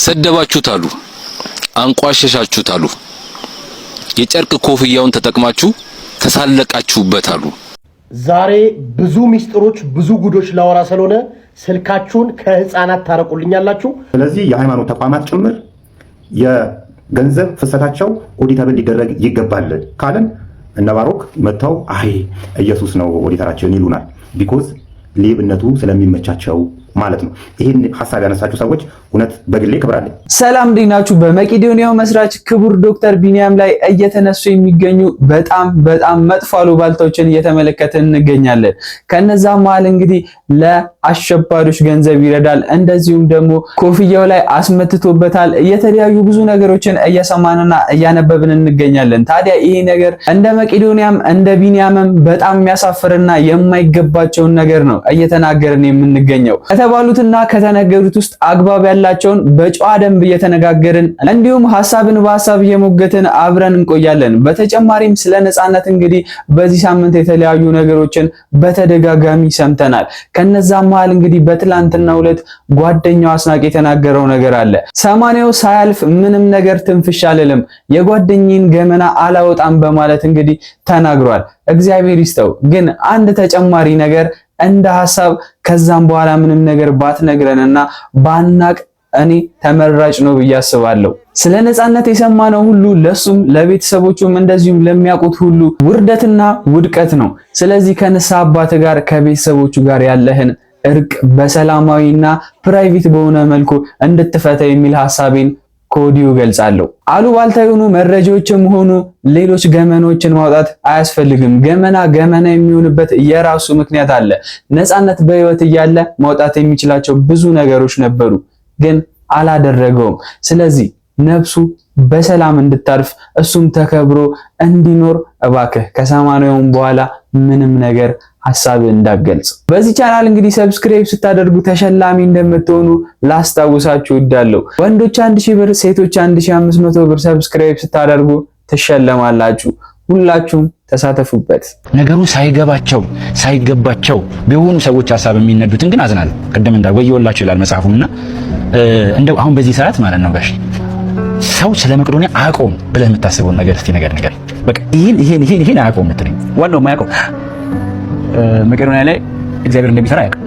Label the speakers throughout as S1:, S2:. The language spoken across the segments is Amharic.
S1: ሰደባችሁት አሉ፣ አንቋሸሻችሁት አሉ፣ የጨርቅ ኮፍያውን ተጠቅማችሁ ተሳለቃችሁበት አሉ።
S2: ዛሬ ብዙ ሚስጥሮች ብዙ ጉዶች ላወራ ስለሆነ ስልካችሁን ከህፃናት ታረቁልኛላችሁ።
S3: ስለዚህ የሃይማኖት ተቋማት ጭምር የገንዘብ ፍሰታቸው ኦዲተብል ሊደረግ ይገባል ካለን እነ ባሮክ መጥተው አይ ኢየሱስ ነው ኦዲተራችን ይሉናል። ቢኮዝ ሌብነቱ ስለሚመቻቸው ማለት ነው። ይሄን ሐሳብ ያነሳችሁ ሰዎች እውነት በግሌ ክብራለኝ።
S4: ሰላም ዲናችሁ። በመቄዶንያው መስራች ክቡር ዶክተር ቢኒያም ላይ እየተነሱ የሚገኙ በጣም መጥፎ አሉባልታዎችን እየተመለከትን እንገኛለን። ከነዛ መሃል እንግዲህ ለአሸባሪዎች ገንዘብ ይረዳል፣ እንደዚሁም ደግሞ ኮፍያው ላይ አስመትቶበታል፣ የተለያዩ ብዙ ነገሮችን እየሰማንና እያነበብን እንገኛለን። ታዲያ ይሄ ነገር እንደ መቄዶንያም እንደ ቢኒያምም በጣም የሚያሳፍርና የማይገባቸውን ነገር ነው እየተናገርን የምንገኘው። ከተባሉትና ከተነገሩት ውስጥ አግባብ ያላቸውን በጨዋ ደንብ እየተነጋገርን እንዲሁም ሐሳብን በሐሳብ እየሞገትን አብረን እንቆያለን። በተጨማሪም ስለ ነጻነት እንግዲህ በዚህ ሳምንት የተለያዩ ነገሮችን በተደጋጋሚ ሰምተናል። ከነዛ መሃል እንግዲህ በትላንትናው ዕለት ጓደኛው አስናቅ የተናገረው ነገር አለ። ሰማንያው ሳያልፍ ምንም ነገር ትንፍሽ አልልም፣ የጓደኛዬን ገመና አላወጣም በማለት እንግዲህ ተናግሯል። እግዚአብሔር ይስጠው። ግን አንድ ተጨማሪ ነገር እንደ ሐሳብ ከዛም በኋላ ምንም ነገር ባትነግረንና ባናቅ እኔ ተመራጭ ነው ብዬ አስባለሁ። ስለ ነጻነት የሰማነው ሁሉ ለሱም ለቤተሰቦቹም እንደዚሁም ለሚያውቁት ሁሉ ውርደትና ውድቀት ነው። ስለዚህ ከንስሐ አባት ጋር ከቤተሰቦቹ ጋር ያለህን እርቅ በሰላማዊና ፕራይቬት በሆነ መልኩ እንድትፈታ የሚል ሐሳቤን ኮዲው ገልጻለሁ። አሉባልታ የሆኑ መረጃዎችም ሆኑ ሌሎች ገመኖችን ማውጣት አያስፈልግም። ገመና የሚሆንበት የራሱ ምክንያት አለ። ነጻነት በህይወት እያለ ማውጣት የሚችላቸው ብዙ ነገሮች ነበሩ፣ ግን አላደረገውም። ስለዚህ ነፍሱ በሰላም እንድታርፍ እሱም ተከብሮ እንዲኖር እባክህ ከሰማንያውም በኋላ ምንም ነገር ሐሳብ እንዳገልጽ። በዚህ ቻናል እንግዲህ ሰብስክራይብ ስታደርጉ ተሸላሚ እንደምትሆኑ ላስታውሳችሁ እወዳለሁ። ወንዶች 1000 ብር፣ ሴቶች 1500 ብር ሰብስክራይብ ስታደርጉ ትሸለማላችሁ። ሁላችሁም ተሳተፉበት።
S5: ነገሩ ሳይገባቸው ቢሆኑ ሰዎች ሐሳብ የሚነዱትን ግን አዝናለሁ። ቀደም እንዳል ወየውላችሁ ይላል መጽሐፉና እንደው አሁን በዚህ ሰዓት ማለት ነው ጋሽ ሰው ስለ መቄዶንያ አያውቀውም ብለህ የምታስበውን ነገር እስቲ ነገር በቃ ይሄን አያውቀውም የምትለኝ ዋናው የማያውቀው መቄዶንያ ላይ እግዚአብሔር እንደሚሰራ ያውቃል።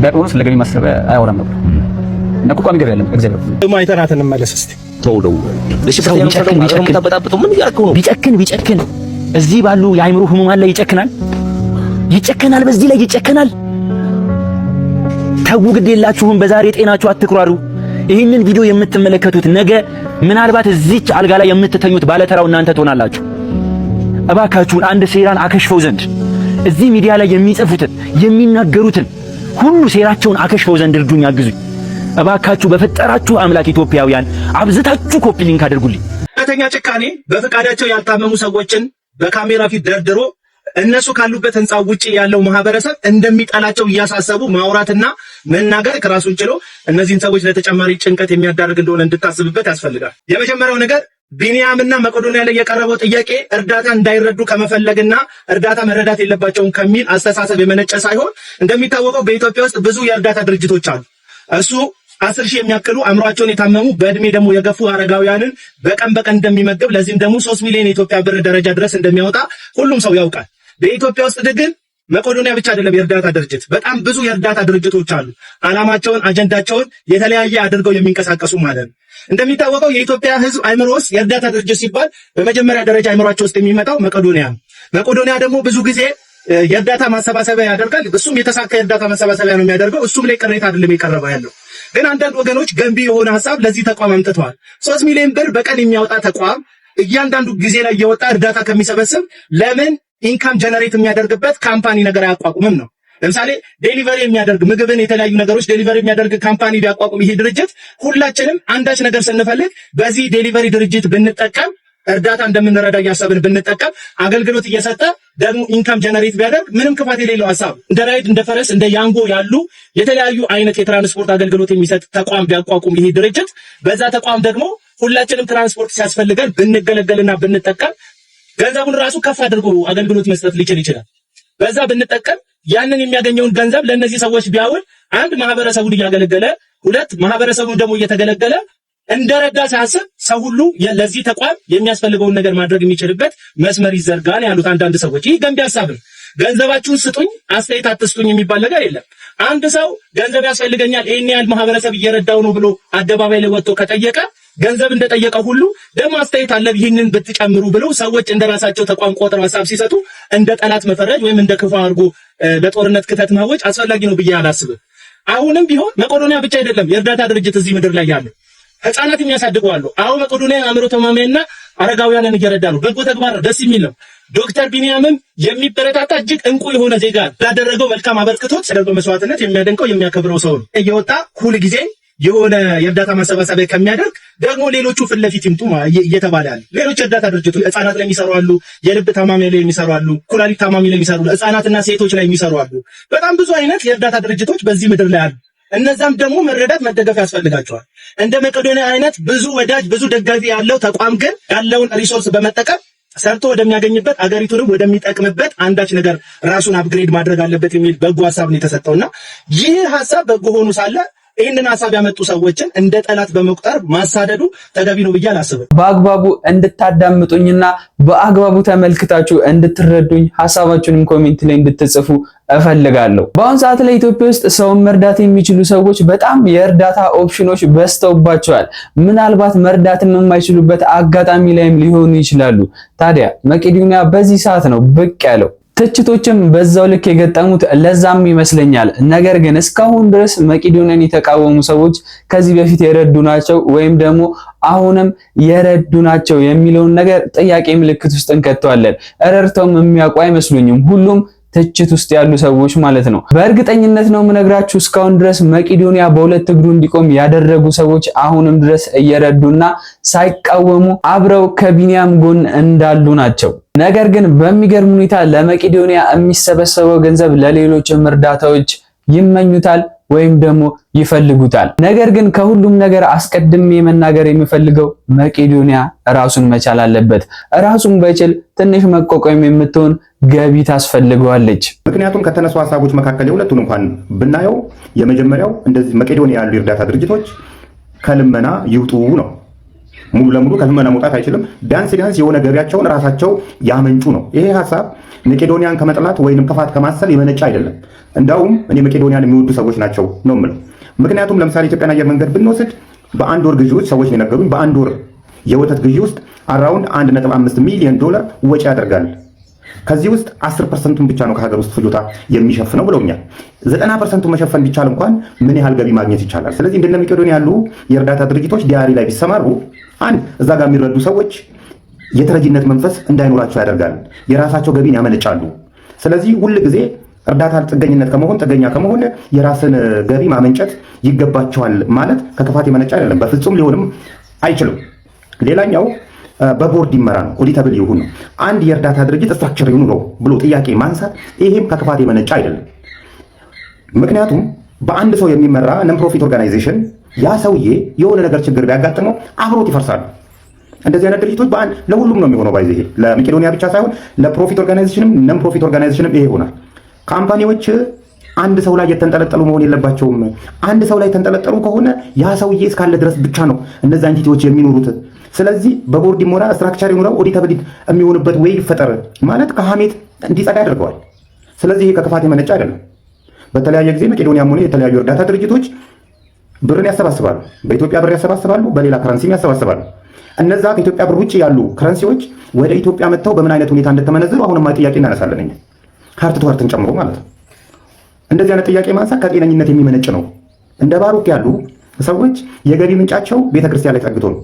S5: ቢያውቀው ስለ ገቢ ማሰብ አያወራም ነበር። እና ቋሚ ገቢ ያለው እግዚአብሔር ደግሞ አይተናት እንመለስ እስቲ ተውለው እሺ። ሰው ቢጨክን እዚህ ባሉ የአይምሮ ህሙማን ላይ ይጨክናል፣ በዚህ ላይ ይጨክናል። ተው ግድ የላችሁም፣ በዛሬ ጤናችሁ አትኩራሩ። ይህንን ቪዲዮ የምትመለከቱት ነገ ምናልባት እዚች አልጋ ላይ የምትተኙት ባለተራው እናንተ ትሆናላችሁ። እባካችሁን አንድ ሴራን አከሽፈው ዘንድ እዚህ ሚዲያ ላይ የሚጽፉትን የሚናገሩትን ሁሉ ሴራቸውን አከሽፈው ዘንድ እርዱኝ፣ አግዙኝ እባካችሁ። በፈጠራችሁ አምላክ ኢትዮጵያውያን አብዝታችሁ ኮፒ ሊንክ አድርጉልኝ።
S6: ከተኛ ጭካኔ በፈቃዳቸው ያልታመሙ ሰዎችን በካሜራ ፊት ደርድሮ እነሱ ካሉበት ህንጻ ውጪ ያለው ማህበረሰብ እንደሚጠላቸው እያሳሰቡ ማውራትና መናገር ከራሱን ችሎ እነዚህን ሰዎች ለተጨማሪ ጭንቀት የሚያዳርግ እንደሆነ እንድታስብበት ያስፈልጋል። የመጀመሪያው ነገር ቢኒያምና መቄዶንያ ላይ የቀረበው ጥያቄ እርዳታ እንዳይረዱ ከመፈለግና እርዳታ መረዳት የለባቸውም ከሚል አስተሳሰብ የመነጨ ሳይሆን እንደሚታወቀው በኢትዮጵያ ውስጥ ብዙ የእርዳታ ድርጅቶች አሉ። እሱ 10,000 የሚያክሉ አእምሯቸውን የታመሙ በእድሜ ደግሞ የገፉ አረጋውያንን በቀን እንደሚመግብ ለዚህም ደግሞ 3 ሚሊዮን የኢትዮጵያ ብር ደረጃ ድረስ እንደሚያወጣ ሁሉም ሰው ያውቃል። በኢትዮጵያ ውስጥ ግን መቄዶንያ ብቻ አይደለም የእርዳታ ድርጅት፣ በጣም ብዙ የእርዳታ ድርጅቶች አሉ። ዓላማቸውን አጀንዳቸውን የተለያየ አድርገው የሚንቀሳቀሱ ማለት ነው። እንደሚታወቀው የኢትዮጵያ ሕዝብ አእምሮ ውስጥ የእርዳታ ድርጅት ሲባል በመጀመሪያ ደረጃ አእምሯቸው ውስጥ የሚመጣው መቄዶንያ ነው። መቄዶንያ ደግሞ ብዙ ጊዜ የእርዳታ ማሰባሰቢያ ያደርጋል። እሱም የተሳካ የእርዳታ ማሰባሰቢያ ነው የሚያደርገው። እሱም ላይ ቅሬታ አይደለም የቀረበው ያለው። ግን አንዳንድ ወገኖች ገንቢ የሆነ ሐሳብ ለዚህ ተቋም አምጥተዋል። 3 ሚሊዮን ብር በቀን የሚያወጣ ተቋም እያንዳንዱ ጊዜ ላይ እየወጣ እርዳታ ከሚሰበስብ ለምን ኢንካም ጀነሬት የሚያደርግበት ካምፓኒ ነገር አያቋቁምም ነው? ለምሳሌ ዴሊቨሪ የሚያደርግ ምግብን፣ የተለያዩ ነገሮች ዴሊቨሪ የሚያደርግ ካምፓኒ ቢያቋቁም ይሄ ድርጅት ሁላችንም አንዳች ነገር ስንፈልግ በዚህ ዴሊቨሪ ድርጅት ብንጠቀም እርዳታ እንደምንረዳ እያሰብን ብንጠቀም አገልግሎት እየሰጠ ደግሞ ኢንካም ጀነሬት ቢያደርግ ምንም ክፋት የሌለው ሐሳብ እንደ ራይድ እንደ ፈረስ እንደ ያንጎ ያሉ የተለያዩ አይነት የትራንስፖርት አገልግሎት የሚሰጥ ተቋም ቢያቋቁም ይሄ ድርጅት በዛ ተቋም ደግሞ ሁላችንም ትራንስፖርት ሲያስፈልገን ብንገለገልና ብንጠቀም ገንዘቡን ራሱ ከፍ አድርጎ አገልግሎት መስጠት ሊችል ይችላል። በዛ ብንጠቀም ያንን የሚያገኘውን ገንዘብ ለነዚህ ሰዎች ቢያውል አንድ ማህበረሰቡን እያገለገለ፣ ሁለት ማህበረሰቡን ደግሞ እየተገለገለ እንደረዳ ሲያስብ ሰው ሁሉ ለዚህ ተቋም የሚያስፈልገውን ነገር ማድረግ የሚችልበት መስመር ይዘርጋል ያሉት አንዳንድ ሰዎች። ይህ ገንቢ ሐሳብ ነው። ገንዘባችሁን ስጡኝ አስተያየት አትስጡኝ የሚባል ነገር የለም። አንድ ሰው ገንዘብ ያስፈልገኛል ይሄን ያህል ማህበረሰብ እየረዳው ነው ብሎ አደባባይ ላይ ወጥቶ ከጠየቀ ገንዘብ እንደጠየቀ ሁሉ ደግሞ አስተያየት አለ ይህንን ብትጨምሩ ብለው ሰዎች እንደራሳቸው ተቋም ቆጥረው ሐሳብ ሲሰጡ እንደ ጠላት መፈረጅ ወይም እንደ ክፉ አድርጎ ለጦርነት ክተት ማወጅ አስፈላጊ ነው ብዬ አላስብም። አሁንም ቢሆን መቄዶንያ ብቻ አይደለም የእርዳታ ድርጅት እዚህ ምድር ላይ ያለው ህፃናት የሚያሳድጉ አሉ። አሁን መቄዶንያ አእምሮ ተማሚና አረጋውያንን እየረዳ ነው። በጎ ተግባር ደስ የሚል ነው። ዶክተር ቢኒያምም የሚበረታታ እጅግ እንቁ የሆነ ዜጋ ያደረገው መልካም አበርክቶት ያደረገው መስዋዕትነት የሚያደንቀው የሚያከብረው ሰው ነው። እየወጣ ሁል ጊዜ የሆነ የእርዳታ ማሰባሰቢያ ከሚያደርግ ደግሞ ሌሎቹ ፊት ለፊት ይምጡ እየተባለ ያለ ሌሎች የእርዳታ ድርጅቶች ህፃናት ላይ የሚሰሩ አሉ፣ የልብ ታማሚ ላይ የሚሰሩ አሉ፣ ኩላሊት ታማሚ ላይ የሚሰሩ አሉ፣ ህፃናትና ሴቶች ላይ የሚሰሩ አሉ። በጣም ብዙ አይነት የእርዳታ ድርጅቶች በዚህ ምድር ላይ አሉ። እነዛም ደግሞ መረዳት መደገፍ ያስፈልጋቸዋል። እንደ መቄዶንያ አይነት ብዙ ወዳጅ ብዙ ደጋፊ ያለው ተቋም ግን ያለውን ሪሶርስ በመጠቀም ሰርቶ ወደሚያገኝበት አገሪቱንም ወደሚጠቅምበት አንዳች ነገር ራሱን አፕግሬድ ማድረግ አለበት የሚል በጎ ሐሳብ ነው የተሰጠውና ይህ ሐሳብ በጎ ሆኖ ሳለ ይህንን ሐሳብ ያመጡ ሰዎችን እንደ ጠላት በመቁጠር ማሳደዱ ተገቢ ነው ብዬ አላስብም።
S4: በአግባቡ እንድታዳምጡኝና በአግባቡ ተመልክታችሁ እንድትረዱኝ ሐሳባችሁንም ኮሜንት ላይ እንድትጽፉ እፈልጋለሁ። በአሁን ሰዓት ላይ ኢትዮጵያ ውስጥ ሰውን መርዳት የሚችሉ ሰዎች በጣም የእርዳታ ኦፕሽኖች በዝተውባቸዋል። ምናልባት መርዳትም የማይችሉበት አጋጣሚ ላይም ሊሆኑ ይችላሉ። ታዲያ መቄዶንያ በዚህ ሰዓት ነው ብቅ ያለው። ትችቶችም በዛው ልክ የገጠሙት ለዛም ይመስለኛል። ነገር ግን እስካሁን ድረስ መቄዶንያን የተቃወሙ ሰዎች ከዚህ በፊት የረዱ ናቸው ወይም ደግሞ አሁንም የረዱ ናቸው የሚለውን ነገር ጥያቄ ምልክት ውስጥ እንከተዋለን። ረድተውም የሚያውቁ አይመስሉኝም ሁሉም ትችት ውስጥ ያሉ ሰዎች ማለት ነው። በእርግጠኝነት ነው የምነግራችሁ እስካሁን ድረስ መቄዶንያ በሁለት እግሩ እንዲቆም ያደረጉ ሰዎች አሁንም ድረስ እየረዱና ሳይቃወሙ አብረው ከቢኒያም ጎን እንዳሉ ናቸው። ነገር ግን በሚገርም ሁኔታ ለመቄዶንያ የሚሰበሰበው ገንዘብ ለሌሎችም እርዳታዎች ይመኙታል ወይም ደግሞ ይፈልጉታል። ነገር ግን ከሁሉም ነገር አስቀድሜ መናገር የሚፈልገው መቄዶንያ ራሱን መቻል አለበት። ራሱን ባይችል ትንሽ መቋቋም የምትሆን ገቢ ታስፈልገዋለች።
S3: ምክንያቱም ከተነሱ ሀሳቦች መካከል የሁለቱን እንኳን ብናየው የመጀመሪያው እንደዚህ መቄዶንያ ያሉ የእርዳታ ድርጅቶች ከልመና ይውጡ ነው። ሙሉ ለሙሉ ከልመና መውጣት አይችልም። ቢያንስ የሆነ ገቢያቸውን ራሳቸው ያመንጩ ነው። ይሄ ሀሳብ መቄዶንያን ከመጥላት ወይንም ክፋት ከማሰብ የመነጨ አይደለም። እንዳውም እኔ መቄዶንያን የሚወዱ ሰዎች ናቸው ነው የምለው። ምክንያቱም ለምሳሌ ኢትዮጵያን አየር መንገድ ብንወስድ በአንድ ወር ግዢዎች ሰዎች የነገሩኝ በአንድ ወር የወተት ግዢ ውስጥ አራውንድ 1.5 ሚሊዮን ዶላር ወጪ ያደርጋል። ከዚህ ውስጥ 10% ብቻ ነው ከሀገር ውስጥ ፍጆታ የሚሸፍነው ብለውኛል። 90% መሸፈን ቢቻል እንኳን ምን ያህል ገቢ ማግኘት ይቻላል? ስለዚህ እንደነ መቄዶንያ ያሉ የእርዳታ ድርጅቶች ዲያሪ ላይ ቢሰማሩ አንድ እዛ ጋር የሚረዱ ሰዎች የተረጂነት መንፈስ እንዳይኖራቸው ያደርጋል። የራሳቸው ገቢን ያመነጫሉ። ስለዚህ ሁል ጊዜ እርዳታ ጥገኛ ከመሆን የራስን ገቢ ማመንጨት ይገባቸዋል ማለት ከክፋት የመነጨ አይደለም። በፍጹም ሊሆንም አይችልም። ሌላኛው በቦርድ ይመራ ነው፣ ኦዲተብል ይሁን ነው። አንድ የእርዳታ ድርጅት ስትራክቸር ይኑረው ብሎ ጥያቄ ማንሳት ይሄም ከክፋት የመነጨ አይደለም። ምክንያቱም በአንድ ሰው የሚመራ ነን ፕሮፊት ኦርጋናይዜሽን ያ ሰውዬ የሆነ ነገር ችግር ቢያጋጥመው አብሮት ይፈርሳሉ። እንደዚህ አይነት ድርጅቶች ለሁሉም ነው የሚሆነው። ባይዘ ይሄ ለመቄዶንያ ብቻ ሳይሆን ለፕሮፊት ኦርጋናይዜሽንም ነን ፕሮፊት ኦርጋናይዜሽንም ይሄ ይሆናል። ካምፓኒዎች አንድ ሰው ላይ የተንጠለጠሉ መሆን የለባቸውም። አንድ ሰው ላይ የተንጠለጠሉ ከሆነ ያ ሰውዬ እስካለ ድረስ ብቻ ነው እነዚህ ኤንቲቲዎች የሚኖሩት። ስለዚህ በቦርድ ይሞራ ስትራክቸር ይኖረው ኦዲተብል የሚሆንበት ወይ ይፈጠር ማለት ከሐሜት እንዲጸዳ ያደርገዋል። ስለዚህ ይሄ ከክፋት የመነጨ አይደለም። በተለያየ ጊዜ መቄዶንያም ሆነ የተለያዩ እርዳታ ድርጅቶች ብርን ያሰባስባሉ። በኢትዮጵያ ብር ያሰባስባሉ፣ በሌላ ከረንሲም ያሰባስባሉ። እነዛ ከኢትዮጵያ ብር ውጭ ያሉ ከረንሲዎች ወደ ኢትዮጵያ መጥተው በምን አይነት ሁኔታ እንደተመነዘሩ አሁንማ ጥያቄ እናነሳለን እኛ ሀርት ቱ ሀርትን ጨምሮ ማለት ነው። እንደዚህ አይነት ጥያቄ ማንሳት ከጤነኝነት የሚመነጭ ነው። እንደ ባሩክ ያሉ ሰዎች የገቢ ምንጫቸው ቤተክርስቲያን ላይ ጠግቶ ነው።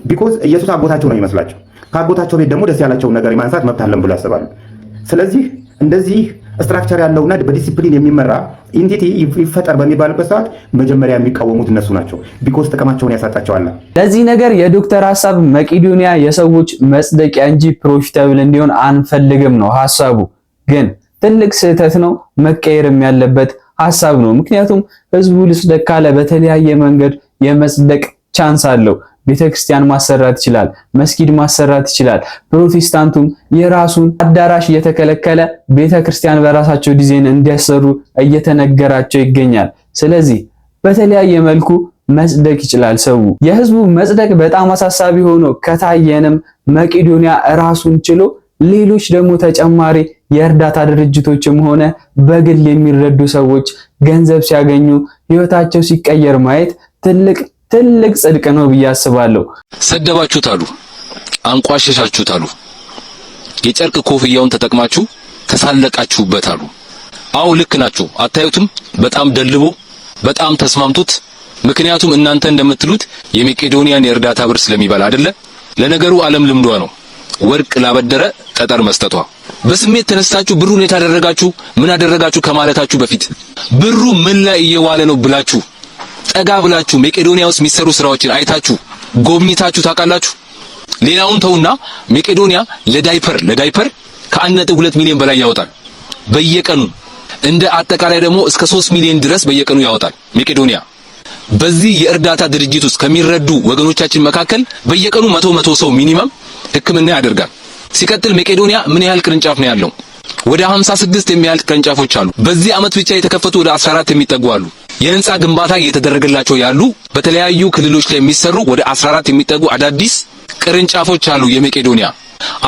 S3: ቢኮዝ ኢየሱስ አጎታቸው ነው ይመስላቸው። ከአጎታቸው ቤት ደግሞ ደስ ያላቸውን ነገር የማንሳት መብት አለን ብሎ ያስባሉ። ስለዚህ እንደዚህ ስትራክቸር ያለውና በዲሲፕሊን የሚመራ ኢንቲቲ ይፈጠር በሚባልበት ሰዓት መጀመሪያ የሚቃወሙት እነሱ ናቸው። ቢኮዝ ጥቅማቸውን ያሳጣቸዋል።
S4: ለዚህ ነገር የዶክተር ሐሳብ መቄዶንያ የሰዎች መጽደቂያ እንጂ ፕሮፊታብል እንዲሆን አንፈልግም ነው ሐሳቡ። ግን ትልቅ ስህተት ነው፣ መቀየርም ያለበት ሐሳብ ነው። ምክንያቱም ህዝቡ ልጽደቅ ካለ በተለያየ መንገድ የመጽደቅ ቻንስ አለው። ቤተክርስቲያን ማሰራት ይችላል፣ መስጊድ ማሰራት ይችላል። ፕሮቴስታንቱም የራሱን አዳራሽ እየተከለከለ ቤተክርስቲያን በራሳቸው ዲዛይን እንዲያሰሩ እየተነገራቸው ይገኛል። ስለዚህ በተለያየ መልኩ መጽደቅ ይችላል ሰው። የህዝቡ መጽደቅ በጣም አሳሳቢ ሆኖ ከታየንም መቄዶንያ ራሱን ችሎ ሌሎች ደግሞ ተጨማሪ የእርዳታ ድርጅቶችም ሆነ በግል የሚረዱ ሰዎች ገንዘብ ሲያገኙ ህይወታቸው ሲቀየር ማየት ትልቅ ጽድቅ ነው ብዬ አስባለሁ።
S1: ሰደባችሁት አሉ፣ አንቋሸሻችሁት አሉ፣ የጨርቅ ኮፍያውን ተጠቅማችሁ ተሳለቃችሁበት አሉ። አው ልክ ናችሁ። አታዩትም? በጣም ደልቦ በጣም ተስማምቶት። ምክንያቱም እናንተ እንደምትሉት የመቄዶንያን የእርዳታ ብር ስለሚበላ አይደለ? ለነገሩ ዓለም ልምዷ ነው፣ ወርቅ ላበደረ ጠጠር መስጠቷ። በስሜት ተነስታችሁ ብሩን የታደረጋችሁ ምን አደረጋችሁ ከማለታችሁ በፊት ብሩ ምን ላይ እየዋለ ነው ብላችሁ ጠጋ ብላችሁ መቄዶንያ ውስጥ የሚሰሩ ስራዎችን አይታችሁ ጎብኝታችሁ ታውቃላችሁ? ሌላውን ተውና መቄዶንያ ለዳይፐር ከ1.2 ሚሊዮን በላይ ያወጣል በየቀኑ። እንደ አጠቃላይ ደግሞ እስከ 3 ሚሊዮን ድረስ በየቀኑ ያወጣል መቄዶንያ። በዚህ የእርዳታ ድርጅት ውስጥ ከሚረዱ ወገኖቻችን መካከል በየቀኑ መቶ ሰው ሚኒመም ሕክምና ያደርጋል። ሲቀጥል መቄዶንያ ምን ያህል ቅርንጫፍ ነው ያለው? ወደ 56 የሚያህል ቅርንጫፎች አሉ። በዚህ ዓመት ብቻ የተከፈቱ ወደ 14 የሚጠጉ አሉ። የህንጻ ግንባታ እየተደረገላቸው ያሉ በተለያዩ ክልሎች ላይ የሚሰሩ ወደ 14 የሚጠጉ አዳዲስ ቅርንጫፎች አሉ የመቄዶንያ።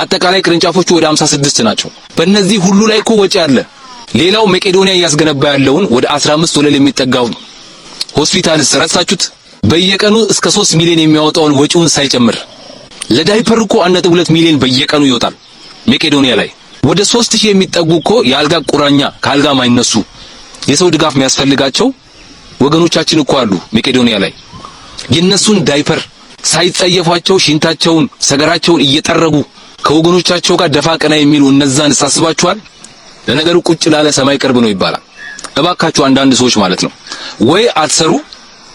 S1: አጠቃላይ ቅርንጫፎቹ ወደ 56 ናቸው። በእነዚህ ሁሉ ላይ እኮ ወጪ አለ። ሌላው መቄዶንያ እያስገነባ ያለውን ወደ 15 ወለል የሚጠጋው ሆስፒታል ረሳችሁት? በየቀኑ እስከ 3 ሚሊዮን የሚያወጣውን ወጪውን ሳይጨምር ለዳይፐር እኮ 1.2 ሚሊዮን በየቀኑ ይወጣል መቄዶንያ ላይ። ወደ 3000 የሚጠጉ እኮ የአልጋ ቁራኛ ከአልጋ ማይነሱ የሰው ድጋፍ የሚያስፈልጋቸው ወገኖቻችን እኮ አሉ መቄዶንያ ላይ። የነሱን ዳይፐር ሳይጸየፏቸው ሽንታቸውን ሰገራቸውን እየጠረጉ ከወገኖቻቸው ጋር ደፋ ቀና የሚሉ እነዛን ሳስባችኋል? ለነገሩ ቁጭ ላለ ሰማይ ቅርብ ነው ይባላል። እባካችሁ አንዳንድ ሰዎች ማለት ነው ወይ አትሰሩ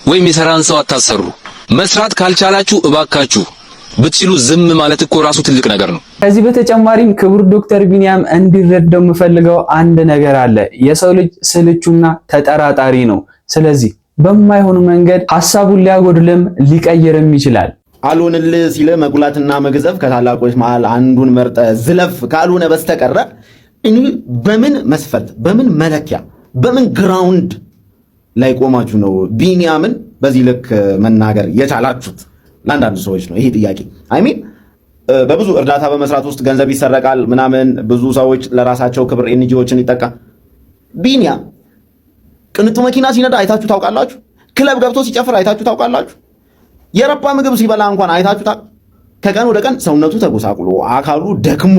S1: ወይም የሰራን ሰው አታሰሩ። መስራት ካልቻላችሁ እባካችሁ ብትችሉ ዝም ማለት እኮ ራሱ ትልቅ ነገር ነው።
S4: ከዚህ በተጨማሪም ክቡር ዶክተር ቢኒያም እንዲረዳው የምፈልገው አንድ ነገር አለ። የሰው ልጅ ስልቹና ተጠራጣሪ ነው። ስለዚህ በማይሆን መንገድ ሐሳቡን ሊያጎድልም ሊቀይርም ይችላል።
S7: አልሆንልህ ሲለ መጉላትና መግዘፍ ከታላቆች መሃል አንዱን መርጠ ዝለፍ ካልሆነ በስተቀረ እኔ በምን መስፈርት፣ በምን መለኪያ፣ በምን ግራውንድ ላይ ቆማችሁ ነው ቢኒያምን በዚህ ልክ መናገር የቻላችሁት? ለአንዳንድ ሰዎች ነው ይሄ ጥያቄ። አይሚን በብዙ እርዳታ በመስራት ውስጥ ገንዘብ ይሰረቃል ምናምን፣ ብዙ ሰዎች ለራሳቸው ክብር ኤንጂኦችን ይጠቃ። ቢኒያም ቅንጡ መኪና ሲነዳ አይታችሁ ታውቃላችሁ? ክለብ ገብቶ ሲጨፍር አይታችሁ ታውቃላችሁ? የረባ ምግብ ሲበላ እንኳን አይታችሁ ከቀን ወደ ቀን ሰውነቱ ተጎሳቁሎ አካሉ ደክሞ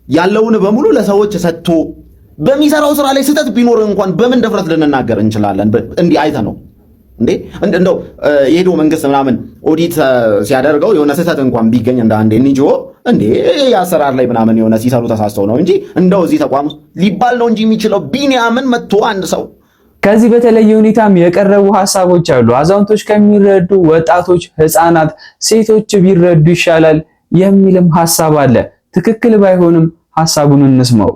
S7: ያለውን በሙሉ ለሰዎች ሰጥቶ በሚሰራው ስራ ላይ ስህተት ቢኖር እንኳን በምን ድፍረት ልንናገር እንችላለን? እንዲህ አይተ ነው እንዴ? እንደው የሄዶ መንግስት ምናምን ኦዲት ሲያደርገው የሆነ ስህተት እንኳን ቢገኝ እንደ አንድ ኤንጂኦ እንዴ የአሰራር ላይ ምናምን የሆነ ሲሰሩ ተሳስተው ነው እንጂ እንደው እዚህ ተቋም ሊባል ነው እንጂ የሚችለው ቢኒያምን መጥቶ አንድ ሰው።
S4: ከዚህ በተለየ ሁኔታም የቀረቡ ሐሳቦች አሉ። አዛውንቶች ከሚረዱ ወጣቶች፣ ህፃናት፣ ሴቶች ቢረዱ ይሻላል የሚልም ሐሳብ አለ። ትክክል ባይሆንም ሐሳቡን እንስማው።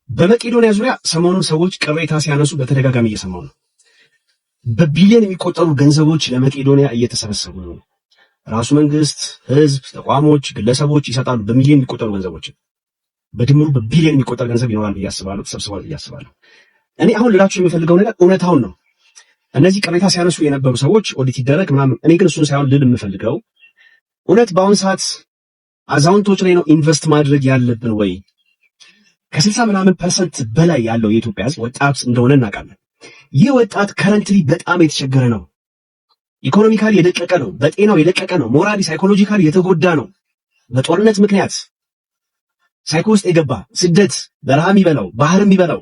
S6: በመቄዶንያ ዙሪያ ሰሞኑን ሰዎች ቅሬታ ሲያነሱ በተደጋጋሚ እየሰማው ነው። በቢሊዮን የሚቆጠሩ ገንዘቦች ለመቄዶንያ እየተሰበሰቡ ነው። ራሱ መንግስት፣ ህዝብ፣ ተቋሞች፣ ግለሰቦች ይሰጣሉ በሚሊዮን የሚቆጠሩ ገንዘቦች። በድምሩ በቢሊዮን የሚቆጠር ገንዘብ ይኖራል ብዬ አስባለሁ፣ ተሰብስቧል ብዬ አስባለሁ። እኔ አሁን ልላችሁ የሚፈልገው ነገር እውነታውን ነው። እነዚህ ቅሬታ ሲያነሱ የነበሩ ሰዎች ኦዲት ይደረግ ምናምን፣ እኔ ግን እሱን ሳይሆን ልል የምፈልገው እውነት በአሁን ሰዓት አዛውንቶች ላይ ነው ኢንቨስት ማድረግ ያለብን ወይ? ከ60% በላይ ያለው የኢትዮጵያ ህዝብ ወጣት እንደሆነ እናውቃለን። ይህ ወጣት ከረንትሊ በጣም የተቸገረ ነው። ኢኮኖሚካሊ የደቀቀ ነው። በጤናው የደቀቀ ነው። ሞራሊ ሳይኮሎጂካሊ የተጎዳ ነው። በጦርነት ምክንያት ሳይኮ ውስጥ የገባ ስደት፣ በረሃ የሚበላው ባህር የሚበላው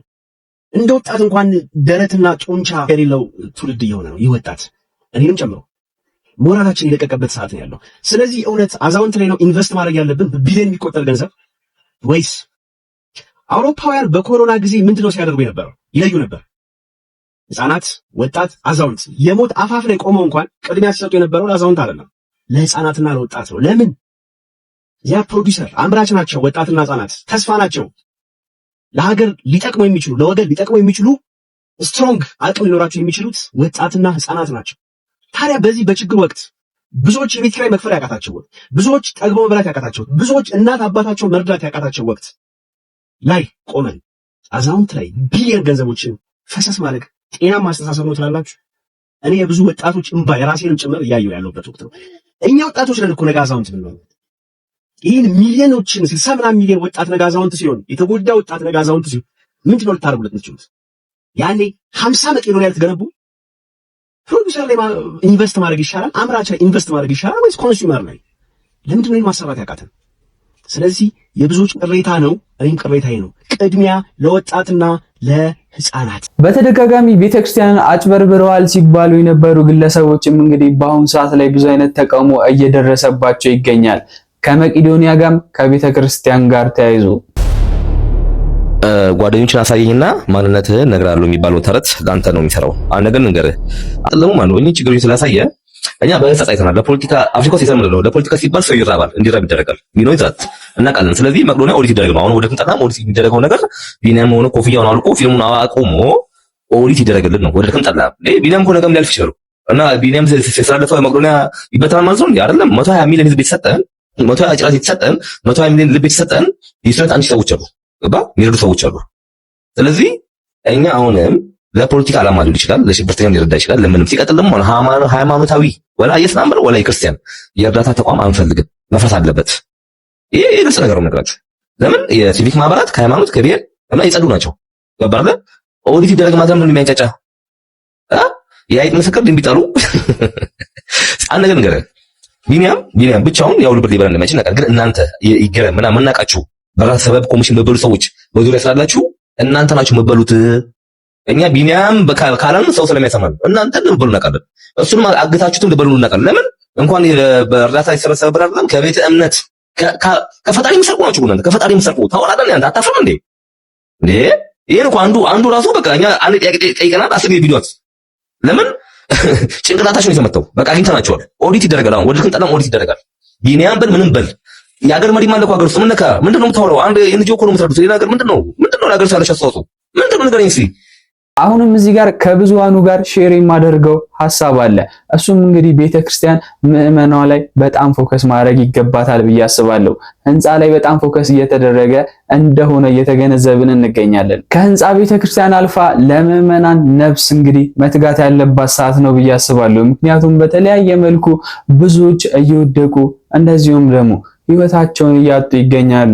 S6: እንደ ወጣት እንኳን ደረትና ጡንቻ የሌለው ትውልድ እየሆነ ነው ይህ ወጣት፣ እኔንም ጨምሮ ሞራላችን የደቀቀበት ሰዓት ነው ያለው። ስለዚህ እውነት አዛውንት ላይ ነው ኢንቨስት ማድረግ ያለብን በቢሊዮን የሚቆጠር ገንዘብ ወይስ? አውሮፓውያን በኮሮና ጊዜ ምንድነው ሲያደርጉ የነበረው? ይለዩ ነበር። ህፃናት፣ ወጣት፣ አዛውንት የሞት አፋፍ ላይ ቆመው እንኳን ቅድሚያ ሲሰጡ የነበረው ለአዛውንት አይደለም፣ ለህፃናትና ለወጣት ነው። ለምን? ያ ፕሮዲውሰር አምራች ናቸው። ወጣትና ህፃናት ተስፋ ናቸው። ለሀገር ሊጠቅሙ የሚችሉ ለወገን ሊጠቅሙ የሚችሉ ስትሮንግ አቅም ሊኖራቸው የሚችሉት ወጣትና ህፃናት ናቸው። ታዲያ በዚህ በችግር ወቅት ብዙዎች የቤት ኪራይ መክፈል ያቃታቸው ወቅት፣ ብዙዎች ጠግቦ መብላት ያቃታቸው ወቅት፣ ብዙዎች እናት አባታቸው መርዳት ያቃታቸው ወቅት ላይ ቆመን አዛውንት ላይ ቢሊዮን ገንዘቦችን ፈሰስ ማድረግ ጤናማ አስተሳሰብ ነው ትላላችሁ?
S8: እኔ የብዙ ወጣቶች እንባ የራሴንም ጭምር እያየሁ ያለሁበት ወቅት ነው። እኛ ወጣቶች ነን እኮ ነገ አዛውንት ብንሆን ይህን ሚሊዮኖችን 60 ምናምን ሚሊዮን ወጣት ነገ አዛውንት ሲሆን የተጎዳ ወጣት ነገ አዛውንት ሲሆን ምንድነው ልታደርጉለት የምትችሉት? ያኔ 50 መቄዶንያ ልትገነቡ ፕሮዲውሰር ላይ ኢንቨስት ማድረግ ይሻላል? አምራች ላይ ኢንቨስት ማድረግ ይሻላል ወይስ ኮንሱመር ላይ? ለምንድን ነው ማሰራት ያቃተን? ስለዚህ የብዙዎች ቅሬታ ነው፣ እኔም ቅሬታዬ ነው። ቅድሚያ ለወጣትና ለህፃናት።
S4: በተደጋጋሚ ቤተክርስቲያንን አጭበርብረዋል ሲባሉ የነበሩ ግለሰቦችም እንግዲህ በአሁኑ ሰዓት ላይ ብዙ አይነት ተቃውሞ እየደረሰባቸው ይገኛል። ከመቄዶንያ ጋርም ከቤተክርስቲያን ጋር ተያይዞ
S9: ጓደኞችን አሳየኝና ማንነትህን እነግርሃለሁ የሚባለው ተረት ለአንተ ነው የሚሰራው። አንድ ነገር ልንገርህ፣ አጥለሙ ማን ነው ችግሩን ስላሳየ እኛ በህፃት አይተናል። ለፖለቲካ አፍሪካ ውስጥ የተለመደ ለፖለቲካ ሲባል ሰው ይራባል፣ እንዲራብ ይደረጋል። ቢኖር ይዛት እናውቃለን። ስለዚህ መቄዶንያ ኦዲት ይደረግ ነው። አሁን ወደ ክንጠና ኦዲት የሚደረገው ነገር ቢኒያም ሆነ ኮፍያውን አልቆ ፊልሙን አቁሞ ኦዲት ይደረግልን ነው። ወደ ክንጠላ ቢኒያም እኮ ነገም ሊያልፍ ይችላል እና ቢኒያም ስላልፈ መቄዶንያ ይበተናል ማለት ነው አይደለም። 120 ሚሊዮን ህዝብ የተሰጠን 120 ጭራት የተሰጠን 120 ሚሊዮን ልብ የተሰጠን ይስረት አንቺ ሰዎች አሉ ገባ የሚረዱ ሰዎች አሉ። ስለዚህ እኛ አሁንም ለፖለቲካ ዓላማ ሊሆን ይችላል፣ ለሽብርተኛም ሊረዳ ይችላል፣ ለምንም ሲቀጥል ደግሞ ሃይማኖታዊ ወላ የእስላም ወላ የክርስቲያን የእርዳታ ተቋም አንፈልግም፣ መፍረስ አለበት። ይሄ ግልጽ ነገር ነው ነገራችሁ። ለምን የሲቪክ ማህበራት ከሃይማኖት ከብሔር እና የጸዱ ናቸው። ገባ አይደል? ኦዲት ይደረግ ማለት ነው የሚያንጫጫ የአይጥ ምስክር ቢጣሉ አንድ ነገር ንገረን። ቢኒያም ብቻውን ያው ልብር ሊበላ እንደማይችል ነገር ግን እናንተ ይገረም ምናምን መናቃችሁ በራስ ሰበብ ኮሚሽን መበሉ ሰዎች በዙሪያ ስላላችሁ እናንተ ናችሁ መበሉት። እኛ ቢኒያም ካላልን ሰው ስለሚያሰማን እናንተ ልበሉ እናቃለን። እሱንም አግታችሁትም ልበሉ እናቃለን። ለምን እንኳን በእርዳታ ይሰበሰብ ብር አይደለም ከቤተ እምነት ከፈጣሪ መስርቁ ናችሁ። እናንተ ከፈጣሪ መስርቁ ታወራዳን ያንተ አታፍርም እንዴ? ይሄን እኮ አንዱ ራሱ በቃ እኛ አንድ ጥያቄ ጠይቀናል። አስር ቪዲዮት ለምን ጭንቅላታችሁን የተመታው በቃ አግኝተናችኋል። ኦዲት ይደረጋል። አሁን ወደ ክንጠላም ኦዲት ይደረጋል። ቢኒያም በል ምንም በል የሀገር መሪ ማለት ሀገር ውስጥ ምንድን ነው የምታወራው? አንድ ኤንጂኦ እኮ ነው የምትረዱት። ሌላ ሀገር ምንድን ነው ለሀገር ሳለሽ አስተዋጽኦ ምንድን ነው ንገረኝ እስኪ።
S4: አሁንም እዚህ ጋር ከብዙሃኑ ጋር ሼር የማደርገው ሐሳብ አለ። እሱም እንግዲህ ቤተክርስቲያን ምዕመኗ ላይ በጣም ፎከስ ማድረግ ይገባታል ብዬ አስባለሁ። ህንፃ ላይ በጣም ፎከስ እየተደረገ እንደሆነ እየተገነዘብን እንገኛለን። ከህንፃ ቤተክርስቲያን አልፋ ለምዕመናን ነፍስ እንግዲህ መትጋት ያለባት ሰዓት ነው ብዬ አስባለሁ። ምክንያቱም በተለያየ መልኩ ብዙዎች እየወደቁ እንደዚሁም ደግሞ ህይወታቸውን እያጡ ይገኛሉ።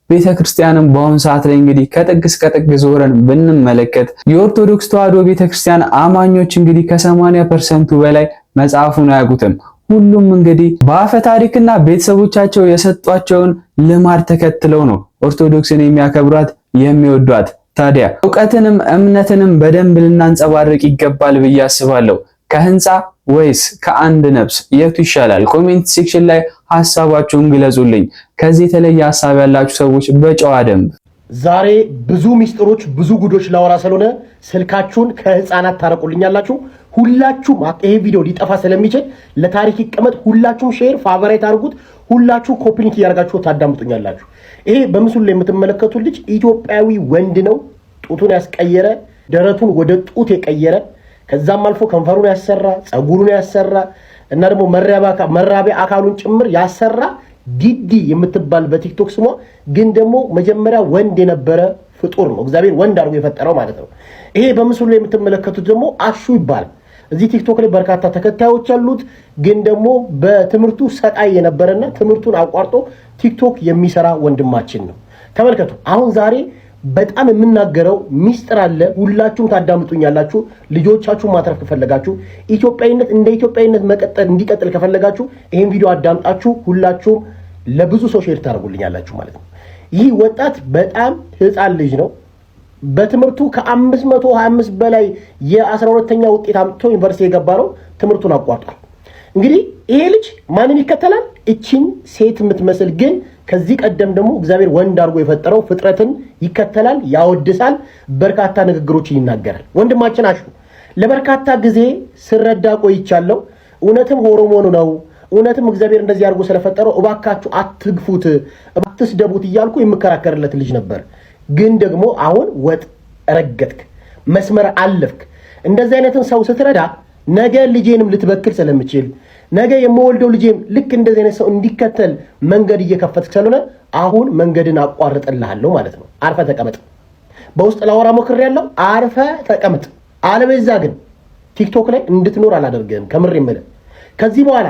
S4: ቤተክርስቲያንም በአሁኑ ሰዓት ላይ እንግዲህ ከጥግ እስከ ጥግ ዞረን ብንመለከት የኦርቶዶክስ ተዋሕዶ ቤተክርስቲያን አማኞች እንግዲህ ከ80% በላይ መጽሐፉን አያውቁትም። ሁሉም እንግዲህ በአፈ ታሪክና ቤተሰቦቻቸው የሰጧቸውን ልማድ ተከትለው ነው ኦርቶዶክስን የሚያከብሯት የሚወዷት። ታዲያ ዕውቀትንም እምነትንም በደንብ ልናንጸባርቅ ይገባል ብዬ አስባለሁ። ከህንፃ ወይስ ከአንድ ነፍስ የቱ ይሻላል? ኮሜንት ሴክሽን ላይ ሐሳባችሁን ግለጹልኝ። ከዚህ የተለየ ሐሳብ ያላችሁ ሰዎች በጨዋ ደንብ
S2: ዛሬ ብዙ ሚስጥሮች ብዙ ጉዶች ላወራ ስለሆነ ስልካችሁን ከህፃናት ታረቁልኛላችሁ። ሁላችሁም ይሄ ቪዲዮ ሊጠፋ ስለሚችል ለታሪክ ይቀመጥ። ሁላችሁም ሼር ፋቨራይት አድርጉት። ሁላችሁ ኮፒ ሊንክ እያደረጋችሁ ታዳምጡኛላችሁ። ይሄ በምስሉ ላይ የምትመለከቱት ልጅ ኢትዮጵያዊ ወንድ ነው። ጡቱን ያስቀየረ፣ ደረቱን ወደ ጡት የቀየረ፣ ከዛም አልፎ ከንፈሩን ያሰራ፣ ጸጉሩን ያሰራ እና ደግሞ መራቢያ አካሉን ጭምር ያሰራ ዲዲ የምትባል በቲክቶክ ስሟ ግን ደግሞ መጀመሪያ ወንድ የነበረ ፍጡር ነው። እግዚአብሔር ወንድ አድርጎ የፈጠረው ማለት ነው። ይሄ በምስሉ ላይ የምትመለከቱት ደግሞ አሹ ይባላል። እዚህ ቲክቶክ ላይ በርካታ ተከታዮች ያሉት ግን ደግሞ በትምህርቱ ሰቃይ የነበረና ትምህርቱን አቋርጦ ቲክቶክ የሚሰራ ወንድማችን ነው። ተመልከቱ። አሁን ዛሬ በጣም የምናገረው ሚስጥር አለ። ሁላችሁም ታዳምጡኛላችሁ። ልጆቻችሁን ማትረፍ ከፈለጋችሁ ኢትዮጵያዊነት እንደ ኢትዮጵያዊነት እንዲቀጥል ከፈለጋችሁ ይሄን ቪዲዮ አዳምጣችሁ ሁላችሁም ለብዙ ሰው ሼር ታደርጉልኛላችሁ ማለት ነው። ይህ ወጣት በጣም ህፃን ልጅ ነው። በትምህርቱ ከ525 በላይ የ12ኛ ውጤት አምጥቶ ዩኒቨርሲቲ የገባ ነው። ትምህርቱን አቋርጧል። እንግዲህ ይሄ ልጅ ማንን ይከተላል? እቺን ሴት የምትመስል ግን ከዚህ ቀደም ደግሞ እግዚአብሔር ወንድ አድርጎ የፈጠረው ፍጥረትን ይከተላል፣ ያወድሳል፣ በርካታ ንግግሮችን ይናገራል። ወንድማችን አሹ ለበርካታ ጊዜ ስረዳ ቆይቻለሁ። እውነትም ሆርሞኑ ነው፣ እውነትም እግዚአብሔር እንደዚህ አድርጎ ስለፈጠረው እባካችሁ አትግፉት፣ አትስደቡት እያልኩ የምከራከርለት ልጅ ነበር። ግን ደግሞ አሁን ወጥ ረገጥክ፣ መስመር አለፍክ። እንደዚህ አይነትን ሰው ስትረዳ ነገ ልጄንም ልትበክል ስለምችል ነገ የምወልደው ልጄም ልክ እንደዚህ አይነት ሰው እንዲከተል መንገድ እየከፈትክ ስለሆነ አሁን መንገድን አቋርጥልሃለሁ ማለት ነው። አርፈ ተቀመጥ። በውስጥ ላወራ ሞክሬያለሁ። አርፈ ተቀመጥ። አለበዛ ግን ቲክቶክ ላይ እንድትኖር አላደርግህም። ከምር የምልህ ከዚህ በኋላ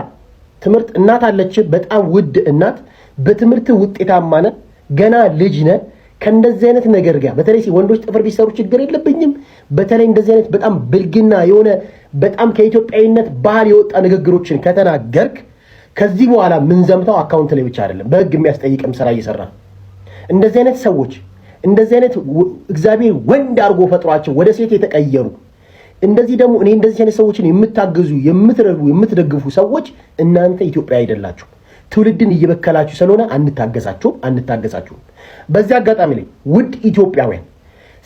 S2: ትምህርት እናት አለች፣ በጣም ውድ እናት። በትምህርት ውጤታማ ነህ፣ ገና ልጅ ነህ። ከእንደዚህ አይነት ነገር ጋር በተለይ ወንዶች ጥፍር ቢሰሩ ችግር የለብኝም። በተለይ እንደዚህ አይነት በጣም ብልግና የሆነ በጣም ከኢትዮጵያዊነት ባህል የወጣ ንግግሮችን ከተናገርክ ከዚህ በኋላ ምን ዘምተው አካውንት ላይ ብቻ አይደለም በህግ የሚያስጠይቅም ስራ እየሰራ እንደዚህ አይነት ሰዎች እንደዚህ አይነት እግዚአብሔር ወንድ አድርጎ ፈጥሯቸው ወደ ሴት የተቀየሩ እንደዚህ ደግሞ እኔ እንደዚህ አይነት ሰዎችን የምታገዙ የምትረዱ የምትደግፉ ሰዎች እናንተ ኢትዮጵያ አይደላችሁ። ትውልድን እየበከላችሁ ስለሆነ አንታገሳችሁ። በዚህ አጋጣሚ ላይ ውድ ኢትዮጵያውያን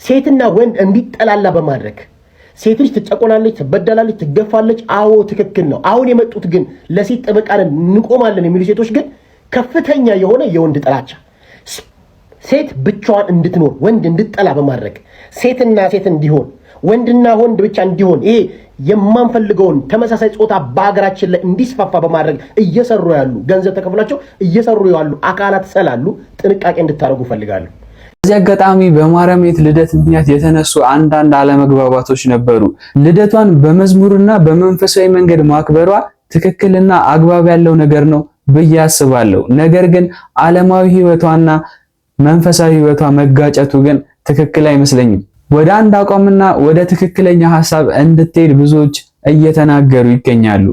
S2: ሴትና ወንድ እንዲጠላላ በማድረግ ሴት ልጅ ትጨቆናለች፣ ትበደላለች፣ ትገፋለች። አዎ ትክክል ነው። አሁን የመጡት ግን ለሴት ጠበቃ እንቆማለን የሚሉ ሴቶች ግን ከፍተኛ የሆነ የወንድ ጥላቻ ሴት ብቻዋን እንድትኖር ወንድ እንድትጠላ በማድረግ ሴትና ሴት እንዲሆን ወንድና ወንድ ብቻ እንዲሆን ይሄ የማንፈልገውን ተመሳሳይ ጾታ በሀገራችን ላይ እንዲስፋፋ በማድረግ እየሰሩ ያሉ ገንዘብ ተከፍሏቸው እየሰሩ ያሉ አካላት ስላሉ ጥንቃቄ እንድታደርጉ ፈልጋለሁ።
S4: በዚህ አጋጣሚ በማርያምት ልደት ምክንያት የተነሱ አንዳንድ አለመግባባቶች ነበሩ። ልደቷን በመዝሙርና በመንፈሳዊ መንገድ ማክበሯ ትክክልና አግባብ ያለው ነገር ነው ብዬ አስባለሁ። ነገር ግን ዓለማዊ ህይወቷና መንፈሳዊ ህይወቷ መጋጨቱ ግን ትክክል አይመስለኝም። ወደ አንድ አቋምና ወደ ትክክለኛ ሐሳብ እንድትሄድ ብዙዎች እየተናገሩ ይገኛሉ።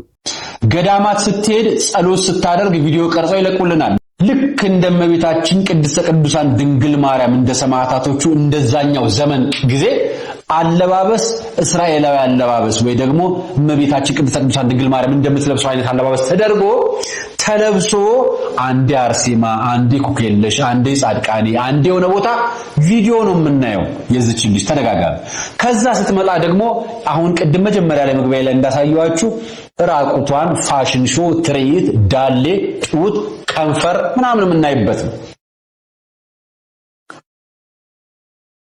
S5: ገዳማት ስትሄድ ጸሎት ስታደርግ ቪዲዮ ቀርጸው ይለቁልናል። ልክ እንደ እመቤታችን ቅድስተ ቅዱሳን ድንግል ማርያም እንደ ሰማዕታቶቹ እንደዛኛው ዘመን ጊዜ አለባበስ እስራኤላዊ አለባበስ ወይ ደግሞ እመቤታችን ቅድስተ ቅዱሳን ድንግል ማርያም እንደምትለብሰው አይነት አለባበስ ተደርጎ ተለብሶ አንዴ አርሴማ፣ አንዴ ኩክየለሽ፣ አንዴ ጻድቃኔ፣ አንዴ የሆነ ቦታ ቪዲዮ ነው የምናየው የዚች ልጅ ተደጋጋሚ። ከዛ ስትመጣ ደግሞ አሁን ቅድም መጀመሪያ ላይ መግቢያ ላይ እንዳሳየዋችሁ ራቁቷን ፋሽን ሾው ትርኢት፣ ዳሌ፣ ጡት፣ ከንፈር ምናምን የምናይበት ነው።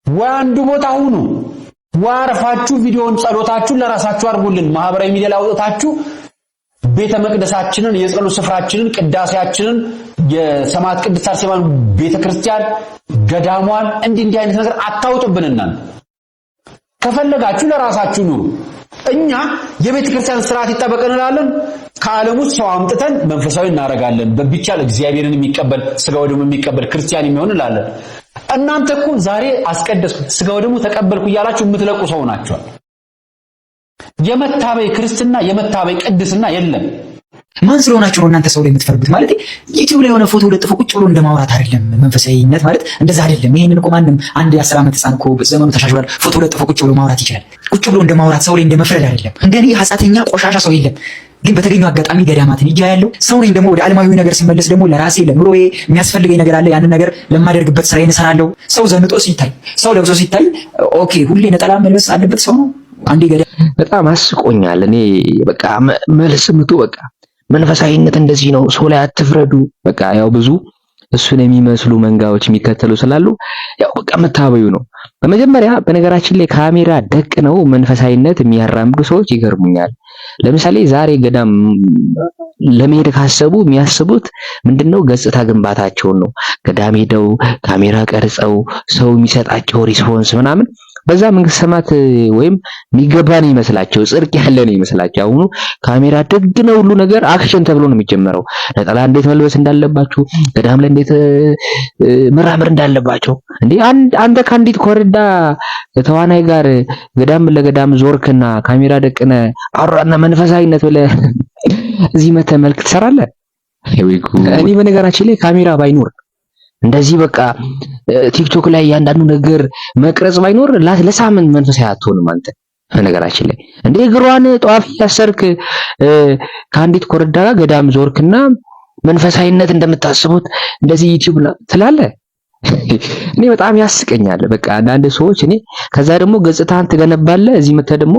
S5: ወንዱ ቦታ ሁኑ ዋርፋችሁ ቪዲዮን ጸሎታችሁን ለራሳችሁ አድርጉልን። ማህበራዊ ሚዲያ ላይ አውጥታችሁ ቤተ መቅደሳችንን የጸሎት ስፍራችንን ቅዳሴያችንን የሰማዕት ቅድስት አርሴማን ቤተክርስቲያን ገዳሟን እንዲህ አይነት ነገር አታውጡብንና ከፈለጋችሁ ለራሳችሁ ኑሩ። እኛ የቤተክርስቲያን ስርዓት ይጠበቅ እንላለን። ከዓለም ውስጥ ሰው አምጥተን መንፈሳዊ እናደርጋለን። በቢቻል እግዚአብሔርን የሚቀበል ስጋው ደግሞ የሚቀበል ክርስቲያን የሚሆን እንላለን። እናንተ እኮ ዛሬ አስቀደስኩ ስጋው ደግሞ ተቀበልኩ እያላችሁ የምትለቁ ሰው ናቸው። የመታበይ ክርስትና የመታበይ ቅድስና የለም።
S10: ማን ስለሆናችሁ ነው እናንተ ሰው ላይ የምትፈርዱት? ማለት ዩቲዩብ ላይ የሆነ ፎቶ ለጥፎ ቁጭ ብሎ እንደማውራት አይደለም። መንፈሳዊነት ማለት እንደዛ አይደለም። ይሄንን እኮ ማንም አንድ የ10 ዓመት ህፃን እኮ ዘመኑ ተሻሽሏል። ፎቶ ለጥፎ ቁጭ ብሎ ማውራት ይችላል። ቁጭ ብሎ እንደማውራት ሰው ላይ እንደመፍረድ አይደለም። እንደኔ ሐሰተኛ ቆሻሻ ሰው የለም። ግን በተገኘው አጋጣሚ ገዳማትን ይያ ያለው ሰው ነኝ። ደግሞ ወደ ዓለማዊ ነገር ሲመለስ ደግሞ ለራሴ ለኑሮዬ የሚያስፈልገኝ ነገር አለ። ያንን ነገር ለማደርግበት ስራዬን እሰራለሁ። ሰው ዘንጦ ሲታይ፣ ሰው ለብሶ ሲታይ ኦኬ ሁሌ ነጠላ መልበስ አለበት ሰው ነው። አንዴ ገዳም
S11: በጣም አስቆኛል። እኔ በቃ መልስ ምቱ በቃ መንፈሳዊነት እንደዚህ ነው፣ ሰው ላይ አትፍረዱ። በቃ ያው ብዙ እሱን የሚመስሉ መንጋዎች የሚከተሉ ስላሉ ያው በቃ መታበዩ ነው። በመጀመሪያ በነገራችን ላይ ካሜራ ደቅ ነው መንፈሳዊነት የሚያራምዱ ሰዎች ይገርሙኛል። ለምሳሌ ዛሬ ገዳም ለመሄድ ካሰቡ የሚያስቡት ምንድነው? ገጽታ ግንባታቸውን ነው። ገዳም ሄደው ካሜራ ቀርጸው ሰው የሚሰጣቸው ሪስፖንስ ምናምን በዛ መንግስት ሰማት ወይም የሚገባ ነው ይመስላቸው፣ ጽድቅ ያለ ነው ይመስላቸው። አሁኑ ካሜራ ደግ ነው፣ ሁሉ ነገር አክሽን ተብሎ ነው የሚጀመረው። ነጠላ እንዴት መልበስ እንዳለባቸው፣ ገዳም ላይ እንዴት መራመድ እንዳለባቸው። እንዴ አንተ ከአንዲት ኮረዳ ተዋናይ ጋር ገዳም ለገዳም ዞርክና ካሜራ ደቅነ አውራና መንፈሳዊነት ብለህ እዚህ መተህ መልክ ትሰራለህ? እኔ በነገራችን ላይ ካሜራ ባይኖር እንደዚህ በቃ ቲክቶክ ላይ ያንዳንዱ ነገር መቅረጽ ባይኖር ለሳምንት መንፈሳዊ አትሆንም አንተ። በነገራችን ላይ እንደ እግሯን ጧፍ ያሰርክ ከአንዲት ኮረዳ ጋር ገዳም ዞርክና መንፈሳዊነት እንደምታስቡት እንደዚህ ዩቲዩብ ትላለህ። እኔ በጣም ያስቀኛል። በቃ አንዳንድ ሰዎች እኔ ከዛ ደግሞ ገጽታን ትገነባለህ፣ እዚህ መተህ ደግሞ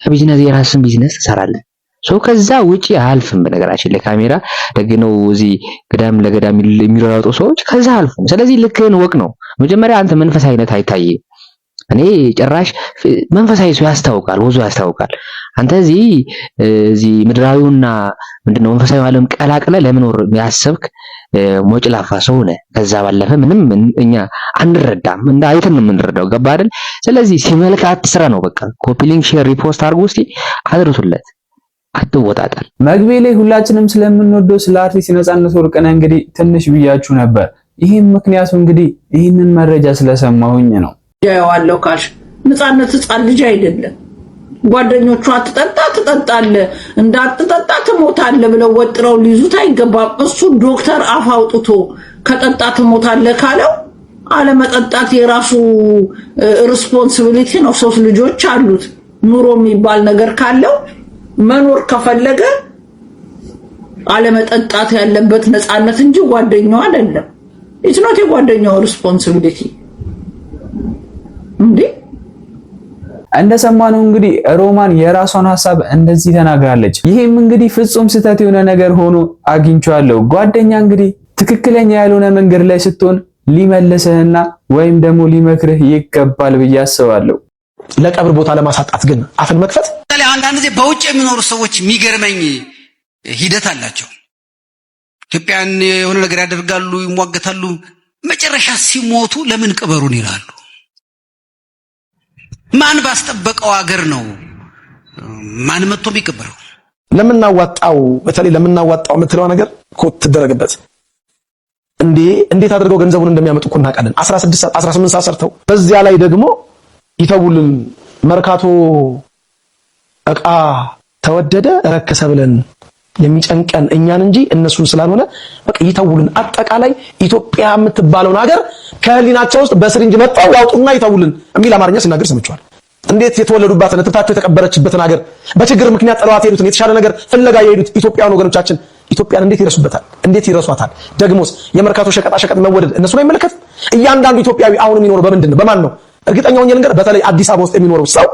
S11: ቢዝነስ የራስን ቢዝነስ ትሰራለህ። ሰው ከዛ ውጪ አልፍም። በነገራችን ላይ ካሜራ ደግነው እዚህ ገዳም ለገዳም የሚሮጡ ሰዎች ከዛ አልፉም። ስለዚህ ልክህን ወቅ ነው። መጀመሪያ አንተ መንፈሳዊነት አይታይም። እኔ ጭራሽ መንፈሳዊ ሰው ያስታውቃል፣ ወዙ ያስታውቃል። አንተ እዚህ ምድራዊውና ምንድነው መንፈሳዊ ዓለም ቀላቅለ ለመኖር ያሰብክ ሞጭላፋ ሰው ነህ። ከዛ ባለፈ ምንም እኛ አንረዳም፣ እንደ አይተን ነው የምንረዳው። ገባ አይደል? ስለዚህ ሲመልካት ስራ ነው በቃ። ኮፒ ሊንክ፣ ሼር፣ ሪፖስት አድርጉ እስቲ አድርሱለት። አትወጣጣል።
S4: መግቢያ ላይ ሁላችንም ስለምንወደው ስለ አርቲስት ነፃነት ወርቅነህ እንግዲህ ትንሽ ብያችሁ ነበር። ይህም ምክንያቱ እንግዲህ ይህንን መረጃ ስለሰማሁኝ ነው።
S12: ያዋለው ካልሽ ነፃነት ህፃን ልጅ አይደለም። ጓደኞቹ አትጠጣ ትጠጣለህ፣ እንዳትጠጣ ትሞታለህ ብለው ወጥረው ሊይዙት አይገባም። እሱ ዶክተር አፍ አውጥቶ ከጠጣ ትሞታለህ ካለው አለመጠጣት የራሱ ሪስፖንሲቢሊቲ ነው። 3 ልጆች አሉት። ኑሮ የሚባል ነገር ካለው መኖር ከፈለገ አለመጠጣት ያለበት ነፃነት እንጂ ጓደኛው አይደለም። ኢትስ ኖት የጓደኛው ሪስፖንሲቢሊቲ። እንዴ
S4: እንደሰማነው እንግዲህ ሮማን የራሷን ሐሳብ እንደዚህ ተናግራለች። ይሄም እንግዲህ ፍጹም ስህተት የሆነ ነገር ሆኖ አግኝቻለሁ። ጓደኛ እንግዲህ ትክክለኛ ያልሆነ መንገድ ላይ ስትሆን ሊመልስህና ወይም ደግሞ ሊመክርህ ይገባል ብዬ አስባለሁ።
S8: ለቀብር ቦታ ለማሳጣት ግን አፍን መክፈት።
S13: አንዳንድ ጊዜ በውጭ የሚኖሩ ሰዎች የሚገርመኝ ሂደት አላቸው። ኢትዮጵያን የሆነ ነገር ያደርጋሉ፣ ይሟገታሉ። መጨረሻ ሲሞቱ ለምን ቅበሩን ይላሉ። ማን ባስጠበቀው ሀገር ነው ማን መጥቶ የሚቀበረው?
S8: ለምናዋጣው በተለይ ለምናዋጣው የምትለው ነገር ኮት ትደረግበት። እንዴት አድርገው ገንዘቡን እንደሚያመጡ እኮ እናውቃለን። 16 ሰዓት 18 ሰዓት ሰርተው በዚያ ላይ ደግሞ ይተውልን። መርካቶ እቃ ተወደደ ረከሰ ብለን የሚጨንቀን እኛን እንጂ እነሱን ስላልሆነ በቃ ይተውልን። አጠቃላይ ኢትዮጵያ የምትባለውን ሀገር ከህሊናቸው ውስጥ በስሪንጅ መጣው ያውጡና ይተውልን የሚል አማርኛ ሲናገር ሰምቻለሁ። እንዴት የተወለዱባትን እትብታቸው የተቀበረችበትን ሀገር በችግር ምክንያት ጥለዋት የሄዱትን የተሻለ ነገር ፍለጋ የሄዱት ኢትዮጵያውያን ወገኖቻችን ኢትዮጵያን እንዴት ይረሱበታል? እንዴት ይረሷታል? ደግሞስ የመርካቶ ሸቀጣ ሸቀጥ መወደድ እነሱን አይመለከትም? እያንዳንዱ ኢትዮጵያዊ አሁን የሚኖረው በምንድን ነው? በማን ነው? እርግጠኛው ነገር በተለይ አዲስ አበባ ውስጥ የሚኖረው ሰው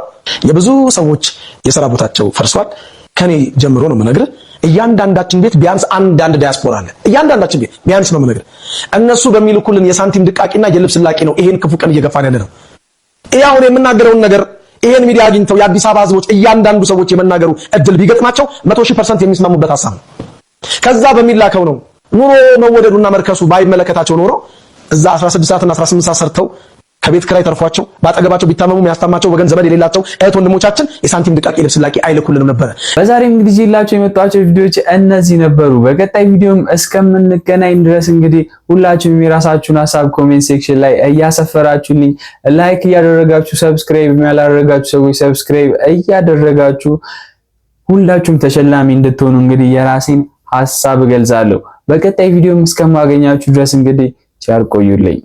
S8: የብዙ ሰዎች የሥራ ቦታቸው ፈርሷል። ከኔ ጀምሮ ነው የምነግርህ። እያንዳንዳችን ቤት ቢያንስ አንድ ዲያስፖራ አለ። እያንዳንዳችን ቤት ቢያንስ ነው የምነግርህ። እነሱ በሚልኩልን የሳንቲም ድቃቂና የልብስ ላቂ ነው ይሄን ክፉ ቀን እየገፋን ያለ ነው። ይሄ አሁን የምናገረውን ነገር ይሄን ሚዲያ አግኝተው የአዲስ አበባ ህዝቦች እያንዳንዱ ሰዎች የመናገሩ እድል ቢገጥማቸው 100% የሚስማሙበት ሐሳብ ነው። ከዛ በሚላከው ነው ኑሮ መወደዱና መርከሱ ባይመለከታቸው ኖሮ እዛ 16 ሰዓትና 18 ሰዓት ሰርተው ከቤት ክራይ ተርፏቸው ባጠገባቸው ቢታመሙ የሚያስታማቸው ወገን ዘመድ የሌላቸው እህት ወንድሞቻችን የሳንቲም ድቃቂ ልብስ ላቂ አይልኩልንም ነበር።
S4: በዛሬም እንግዲህ ይላችሁ የመጣቸው ቪዲዮዎች እነዚህ ነበሩ። በቀጣይ ቪዲዮም እስከምንገናኝ ድረስ እንግዲህ ሁላችሁም የራሳችሁን ሐሳብ ኮሜንት ሴክሽን ላይ እያሰፈራችሁልኝ፣ ላይክ እያደረጋችሁ፣ ሰብስክራይብ ያላደረጋችሁ ሰዎች ሰብስክራይብ እያደረጋችሁ ሁላችሁም ተሸላሚ እንድትሆኑ እንግዲህ የራሴን ሐሳብ እገልጻለሁ። በቀጣይ ቪዲዮም እስከማገኛችሁ ድረስ እንግዲህ ቸር ቆዩልኝ።